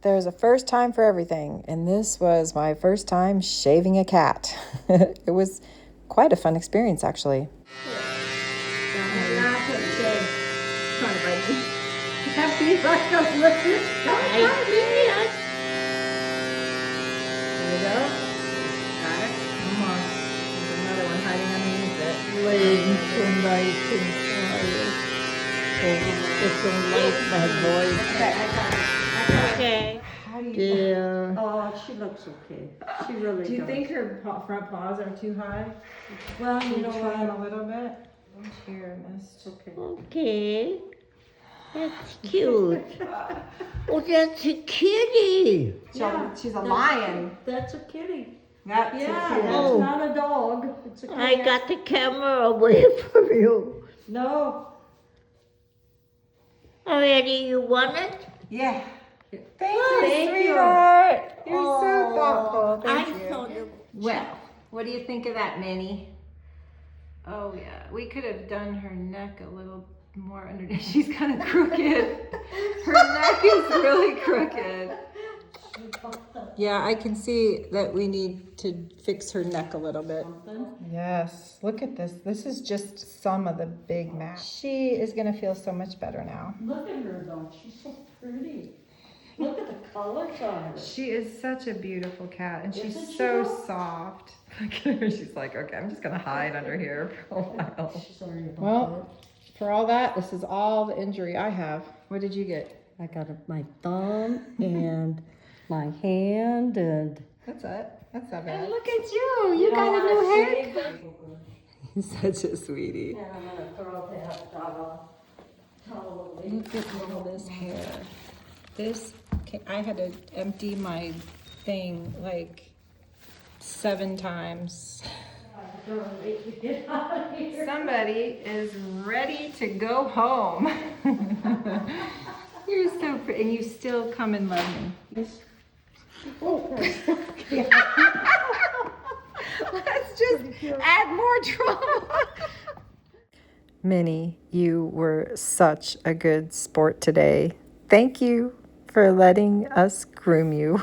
There's a first time for everything, and this was my first time shaving a cat. It was quite a fun experience, actually. Okay. Dear. Oh, she looks okay. She really Do you does. think her front paws are too high? Well, Can you you know trim what? a little bit? Here, mist. Okay. Okay. That's cute. Oh, that's a kitty. Yeah, She's a that's lion. That's a kitty. That's Yeah, a that's Oh. not a dog. It's a cat. I got the camera away from you. No. Already, you want it? Yeah. Thank you. Sweetheart. You're so Oh, thoughtful. Thank I you. thought it. Well, what do you think of that, Minnie? Oh yeah, we could have done her neck a little more underneath. She's kind of crooked. Her neck is really crooked. Yeah, I can see that we need to fix her neck a little bit. Yes, look at this. This is just some of the big match. She is gonna feel so much better now. Look at her though. She's so pretty. Look at the colors on her. She is such a beautiful cat, and she's Isn't she so though? soft. Look at her. She's like, okay, I'm just gonna hide under here for a while. She's sorry about Well, for all that, this is all the injury I have. What did you get? that. I got my thumb and my hand and. That's it. That's not And bad. look at you. You got a new haircut. He's such a sweetie. And I'm gonna throw that towel away. Look at all this hair. This, I had to empty my thing like 7 times. Somebody is ready to go home. You're so pretty, and you still come and love me. Let's just add more drama. Minnie, you were such a good sport today. Thank you for letting us groom you.